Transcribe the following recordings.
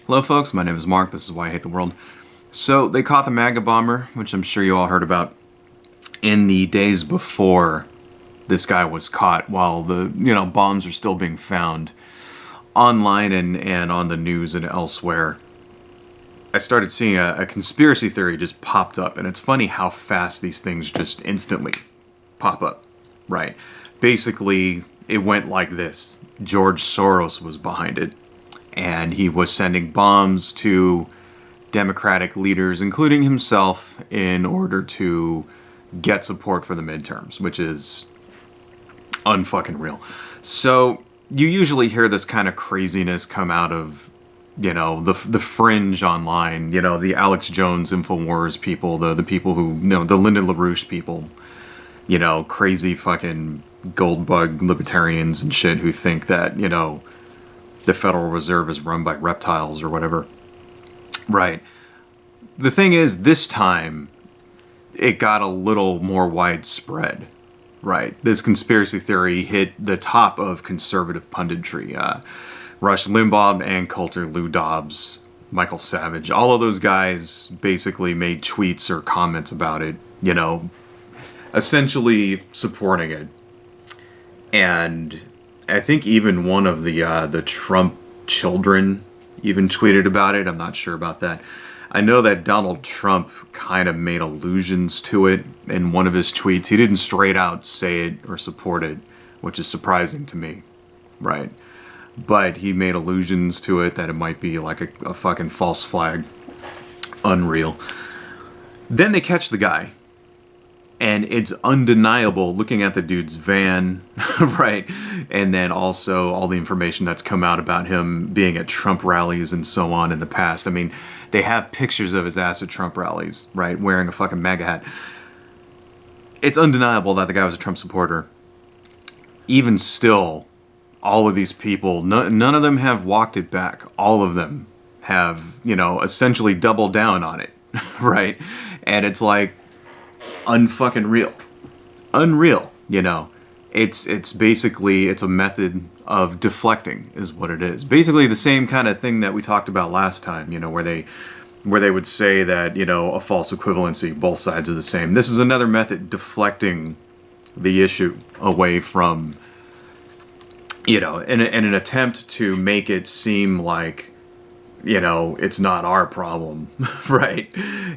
Hello folks, my name is Mark, this is Why I Hate the World. So they caught the MAGA bomber, which I'm sure you all heard about, in the days before this guy was caught, while the bombs are still being found online and on the news and elsewhere. I started seeing a conspiracy theory just popped up, and it's funny how fast these things just instantly pop up, right? Basically, it went like this. George Soros was behind it, and he was sending bombs to Democratic leaders, including himself, in order to get support for the midterms, which is unfucking real. So you usually hear this kind of craziness come out of, the fringe online, the Alex Jones InfoWars people, the people who, the Lyndon LaRouche people, crazy fucking gold bug libertarians and shit who think that, the Federal Reserve is run by reptiles or whatever. Right. The thing is, this time, it got a little more widespread. Right. This conspiracy theory hit the top of conservative punditry. Rush Limbaugh, Ann Coulter, Lou Dobbs, Michael Savage, all of those guys basically made tweets or comments about it, essentially supporting it. And I think even one of the Trump children even tweeted about it. I'm not sure about that. I know that Donald Trump kind of made allusions to it in one of his tweets. He didn't straight out say it or support it, which is surprising to me, right? But he made allusions to it that it might be like a fucking false flag. Unreal. Then they catch the guy. And it's undeniable looking at the dude's van, right? And then also all the information that's come out about him being at Trump rallies and so on in the past. I mean, they have pictures of his ass at Trump rallies, right? Wearing a fucking MAGA hat. It's undeniable that the guy was a Trump supporter. Even still, all of these people, none of them have walked it back. All of them have, essentially doubled down on it, right? And it's like, unfucking real. Unreal, It's basically, it's a method of deflecting is what it is. Basically the same kind of thing that we talked about last time, where they would say that, a false equivalency, both sides are the same. This is another method deflecting the issue away from, in an attempt to make it seem like, it's not our problem, right?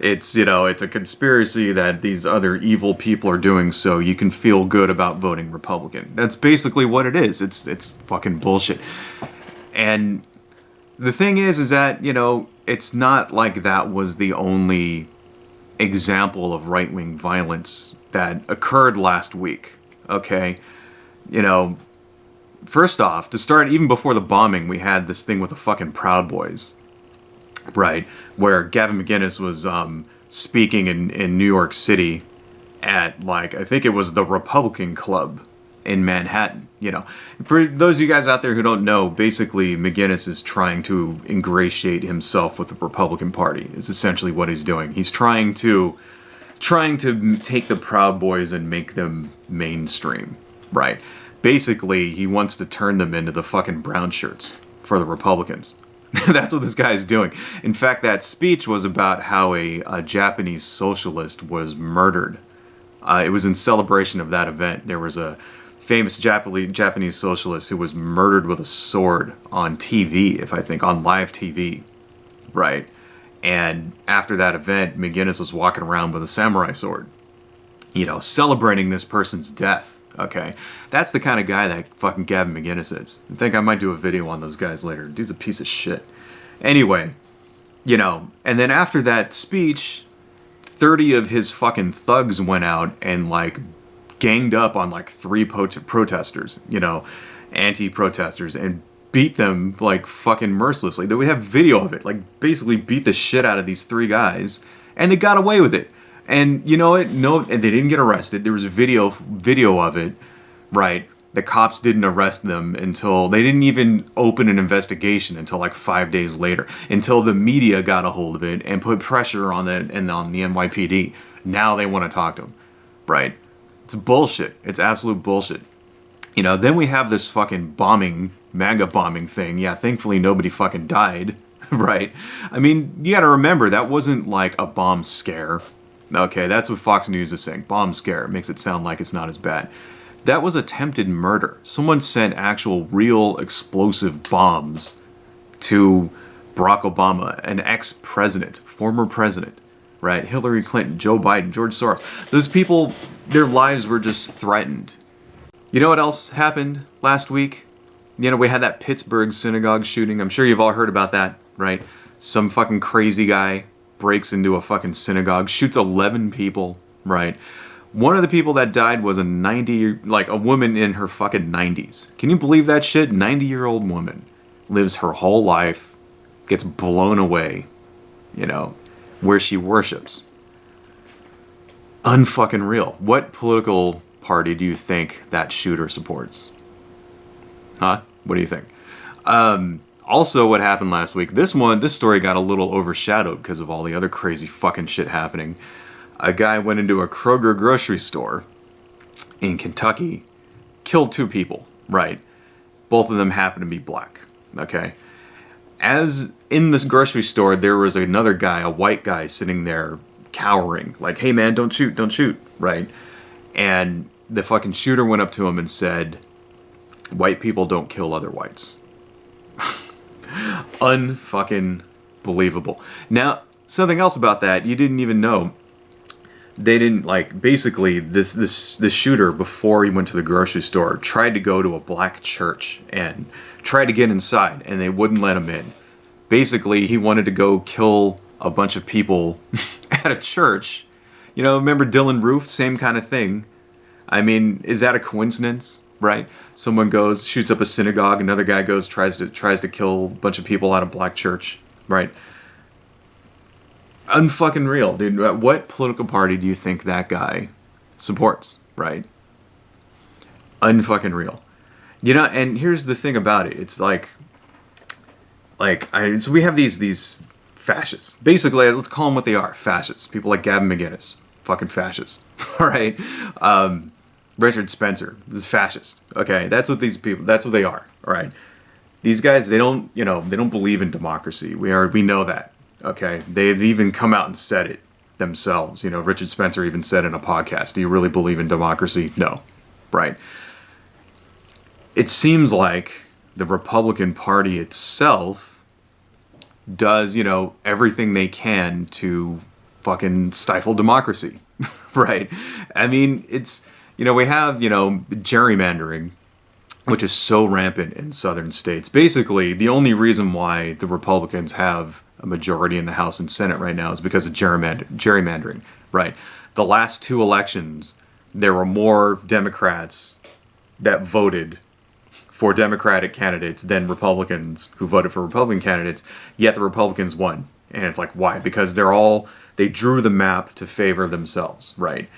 It's a conspiracy that these other evil people are doing so you can feel good about voting Republican. That's basically what it is. It's fucking bullshit. And the thing is that, it's not like that was the only example of right-wing violence that occurred last week, okay? First off, to start, even before the bombing, we had this thing with the fucking Proud Boys, right? Where Gavin McInnes was speaking in New York City at, I think it was the Republican Club in Manhattan. For those of you guys out there who don't know, basically McInnes is trying to ingratiate himself with the Republican Party, is essentially what he's doing. He's trying to take the Proud Boys and make them mainstream, right? Basically, he wants to turn them into the fucking brown shirts for the Republicans. That's what this guy's doing. In fact, that speech was about how a Japanese socialist was murdered. It was in celebration of that event. There was a famous Japanese socialist who was murdered with a sword on TV, on live TV, right? And after that event, McInnes was walking around with a samurai sword, celebrating this person's death. Okay, that's the kind of guy that fucking Gavin McInnes is. I think I might do a video on those guys later. Dude's a piece of shit. Anyway, and then after that speech, 30 of his fucking thugs went out and, ganged up on, 3 protesters, anti-protesters, and beat them, fucking mercilessly. We have video of it, basically beat the shit out of these 3 guys, and they got away with it. And you know what? No, and they didn't get arrested. There was a video of it, right? The cops didn't arrest them until they didn't even open an investigation until 5 days later, until the media got a hold of it and put pressure on the NYPD. Now they want to talk to them, right? It's bullshit. It's absolute bullshit. Then we have this fucking MAGA bombing thing. Yeah, thankfully nobody fucking died. right? I mean, you got to remember that wasn't like a bomb scare. Okay, that's what Fox News is saying. Bomb scare makes it sound like it's not as bad. That was attempted murder. Someone sent actual real explosive bombs to Barack Obama, an ex-president, former president, right? Hillary Clinton, Joe Biden, George Soros. Those people, their lives were just threatened. You know what else happened last week? You know, we had that Pittsburgh synagogue shooting. I'm sure you've all heard about that, right? Some fucking crazy guy breaks into a fucking synagogue, shoots 11 people, right? One of the people that died was a woman in her fucking 90s. Can you believe that shit? 90-year-old woman lives her whole life, gets blown away, you know, where she worships. Unfucking real. What political party do you think that shooter supports? Huh? What do you think? Also, what happened last week, this story got a little overshadowed because of all the other crazy fucking shit happening. A guy went into a Kroger grocery store in Kentucky, killed 2 people, right? Both of them happened to be black, okay? As in this grocery store, there was another guy, a white guy, sitting there cowering, like, hey man, don't shoot, right? And the fucking shooter went up to him and said, white people don't kill other whites. Unfucking believable. Now, something else about that, you didn't even know. They didn't, like, basically, this shooter, before he went to the grocery store, tried to go to a black church and tried to get inside, and they wouldn't let him in. Basically, he wanted to go kill a bunch of people at a church. You know, remember Dylan Roof? Same kind of thing. I mean, is that a coincidence, right? Someone goes, shoots up a synagogue, another guy goes, tries to kill a bunch of people at a black church, right? Unfucking real, dude. What political party do you think that guy supports, right? Unfucking real. You know, and here's the thing about it. It's so we have these fascists. Basically, let's call them what they are, fascists. People like Gavin McInnes, fucking fascists. All right? Richard Spencer is fascist. Okay, that's what they are. All right? These guys, they don't believe in democracy. We know that. Okay, they've even come out and said it themselves. You know, Richard Spencer even said in a podcast, do you really believe in democracy? No. Right? It seems like the Republican Party itself does, everything they can to fucking stifle democracy. Right? I mean, it's, we have, gerrymandering, which is so rampant in southern states. Basically, the only reason why the Republicans have a majority in the House and Senate right now is because of gerrymandering, right? The last 2 elections, there were more Democrats that voted for Democratic candidates than Republicans who voted for Republican candidates, yet the Republicans won. And it's like, why? Because they drew the map to favor themselves, right?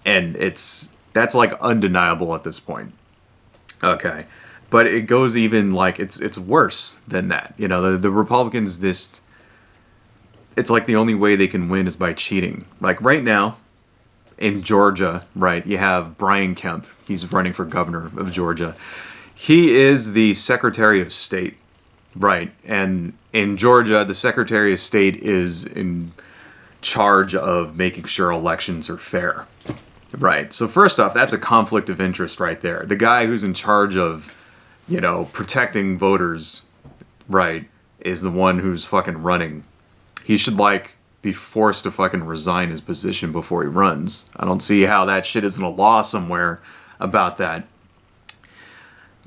And that's like undeniable at this point. Okay. But it goes even like, it's worse than that. The Republicans it's like the only way they can win is by cheating. Like right now in Georgia, right, you have Brian Kemp. He's running for governor of Georgia. He is the Secretary of State, right? And in Georgia, the Secretary of State is in charge of making sure elections are fair, right? So first off, that's a conflict of interest right there. The guy who's in charge of, protecting voters, right, is the one who's fucking running. He should, be forced to fucking resign his position before he runs. I don't see how that shit isn't a law somewhere about that.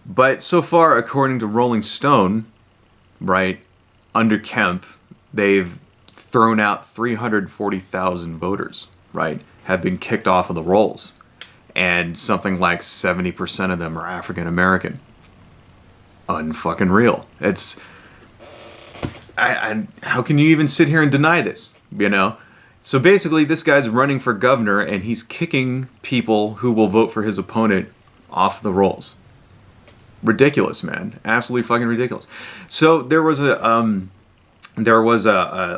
But so far, according to Rolling Stone, right, under Kemp, they've thrown out 340,000 voters, right, have been kicked off of the rolls. And something like 70% of them are African American. Unfucking real. It's... how can you even sit here and deny this, So basically, this guy's running for governor, and he's kicking people who will vote for his opponent off the rolls. Ridiculous, man. Absolutely fucking ridiculous. So there was a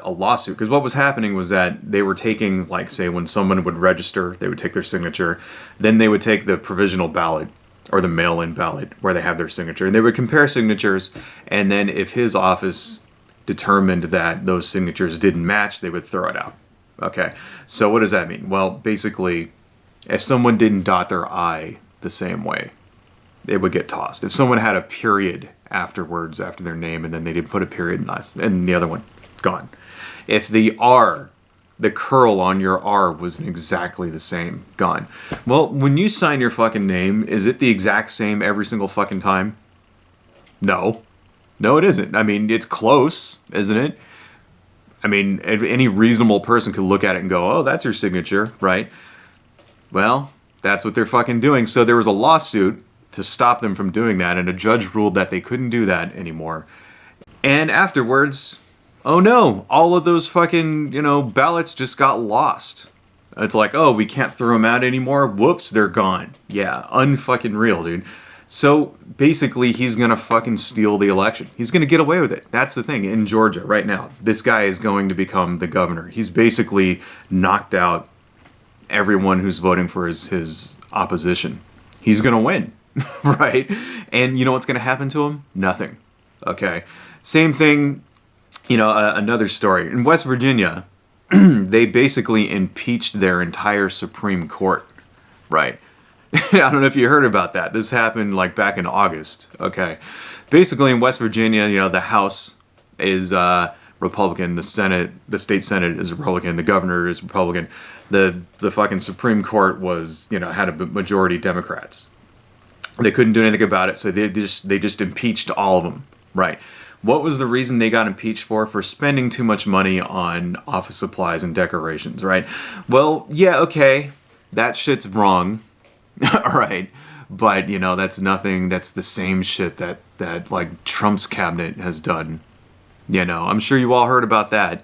lawsuit, because what was happening was that they were taking, say, when someone would register, they would take their signature, then they would take the provisional ballot, or the mail-in ballot, where they have their signature, and they would compare signatures, and then if his office determined that those signatures didn't match, they would throw it out. Okay, so what does that mean? Well, basically, if someone didn't dot their I the same way, it would get tossed. If someone had a period afterwards, after their name, and then they didn't put a period in the other one, gone. If the curl on your R wasn't exactly the same, gone. Well, when you sign your fucking name, is it the exact same every single fucking time? No. No, it isn't. I mean, it's close, isn't it? I mean, any reasonable person could look at it and go, oh, that's your signature, right? Well, that's what they're fucking doing. So there was a lawsuit to stop them from doing that, and a judge ruled that they couldn't do that anymore. And afterwards, oh no, all of those fucking, ballots just got lost. It's like, oh, we can't throw them out anymore. Whoops, they're gone. Yeah, unfucking real, dude. So basically, he's gonna fucking steal the election. He's gonna get away with it. That's the thing. In Georgia right now, this guy is going to become the governor. He's basically knocked out everyone who's voting for his opposition. He's gonna win, right? And you know what's gonna happen to him? Nothing. Okay. Same thing. Another story in West Virginia. They basically impeached their entire Supreme Court, right? I don't know if you heard about that. This happened like back in August. Okay. Basically in West Virginia, the House is Republican, the state Senate is Republican, the governor is Republican. The fucking Supreme Court was, had a majority Democrats. They couldn't do anything about it, so they just impeached all of them, right? What was the reason they got impeached for? For spending too much money on office supplies and decorations, right? Well, yeah, okay. That shit's wrong. All right, but that's nothing. That's the same shit that like Trump's cabinet has done. I'm sure you all heard about that,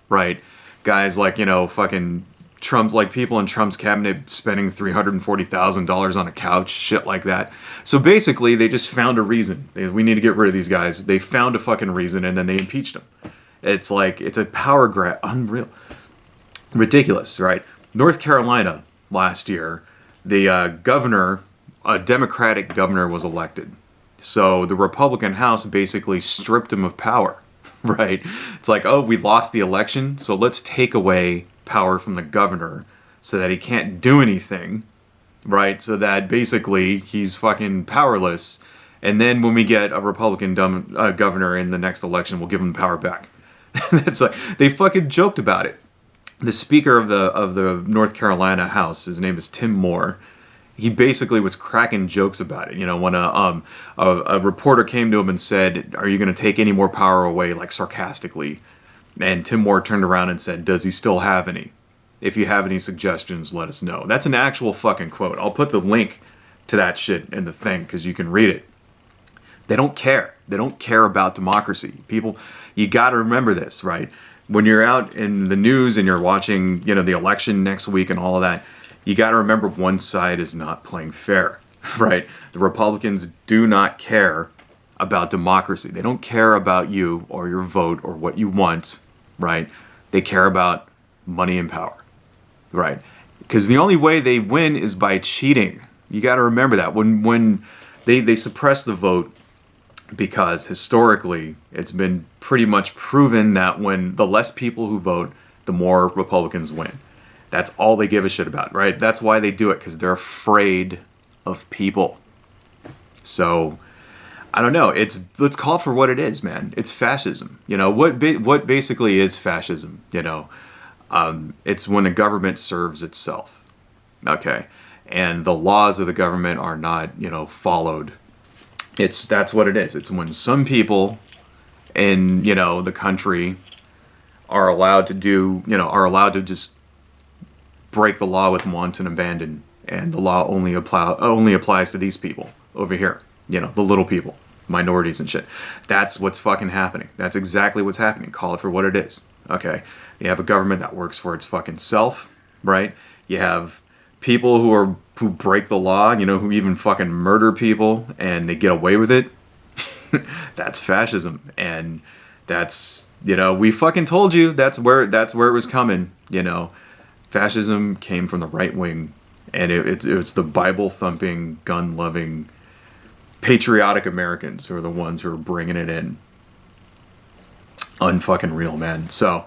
right? Guys like fucking Trump's, like people in Trump's cabinet spending $340,000 on a couch, shit like that. So basically, they just found a reason. We need to get rid of these guys. They found a fucking reason, and then they impeached them. It's like it's a power grab, unreal, ridiculous, right? North Carolina last year. The governor, a Democratic governor, was elected. So the Republican House basically stripped him of power, right? It's like, oh, we lost the election, so let's take away power from the governor so that he can't do anything, right? So that basically he's fucking powerless. And then when we get a Republican governor in the next election, we'll give him power back. That's like, they fucking joked about it. The Speaker of the North Carolina House, his name is Tim Moore. He basically was cracking jokes about it. When a reporter came to him and said, "Are you going to take any more power away?" like sarcastically, and Tim Moore turned around and said, "Does he still have any? If you have any suggestions, let us know." That's an actual fucking quote. I'll put the link to that shit in the thing because you can read it. They don't care. They don't care about democracy. People, you got to remember this, right? When you're out in the news and you're watching, the election next week and all of that, you got to remember one side is not playing fair, right? The Republicans do not care about democracy. They don't care about you or your vote or what you want, right? They care about money and power, right? Because the only way they win is by cheating. You got to remember that. When they suppress the vote, because historically it's been pretty much proven that when the less people who vote, the more Republicans win. That's all they give a shit about, right? That's why they do it, because they're afraid of people. So, I don't know. Let's call it for what it is, man. It's fascism. What basically is fascism? It's when the government serves itself. Okay, and the laws of the government are not, followed. That's what it is. It's when some people in, the country are allowed to just break the law with wanton abandon, and the law only applies to these people over here, the little people, minorities and shit. That's what's fucking happening. That's exactly what's happening. Call it for what it is. Okay. You have a government that works for its fucking self, right? You have people who break the law, who even fucking murder people and they get away with it. That's fascism. And that's, we fucking told you that's where it was coming. Fascism came from the right wing, and it's the Bible thumping, gun loving, patriotic Americans who are the ones who are bringing it in. Unfucking real, man. So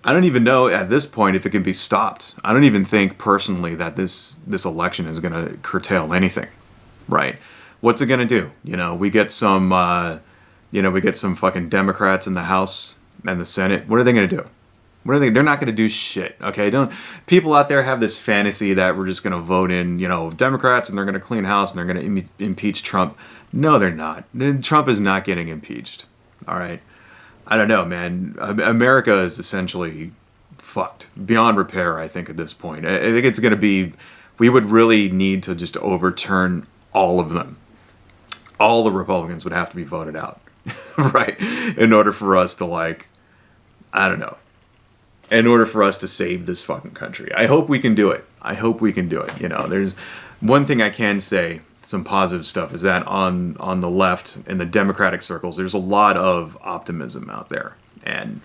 I don't even know at this point if it can be stopped. I don't even think personally that this election is going to curtail anything, right? What's it going to do? We get some we get some fucking Democrats in the House and the Senate. What are they going to do? What are they? They're not going to do shit. Okay, don't people out there have this fantasy that we're just going to vote in, Democrats and they're going to clean house and they're going to impeach Trump? No, they're not. Trump is not getting impeached. All right. I don't know, man. America is essentially fucked beyond repair, I think, at this point. I think it's going to be, we would really need to just overturn all of them. All the Republicans would have to be voted out, right? In order for us to, I don't know, in order for us to save this fucking country. I hope we can do it. I hope we can do it. There's one thing I can say, some positive stuff, is that on the left, in the Democratic circles, there's a lot of optimism out there. And,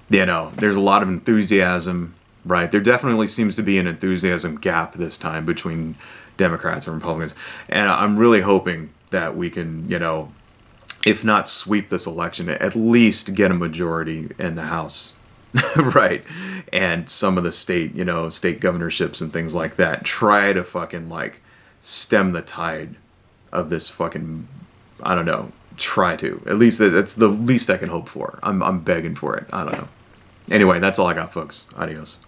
there's a lot of enthusiasm, right? There definitely seems to be an enthusiasm gap this time between Democrats and Republicans. And I'm really hoping that we can, if not sweep this election, at least get a majority in the House. Right. And some of the state governorships and things like that. Try to fucking stem the tide of this fucking, I don't know, try to. At least that's the least I can hope for. I'm begging for it. I don't know. Anyway, that's all I got, folks. Adios.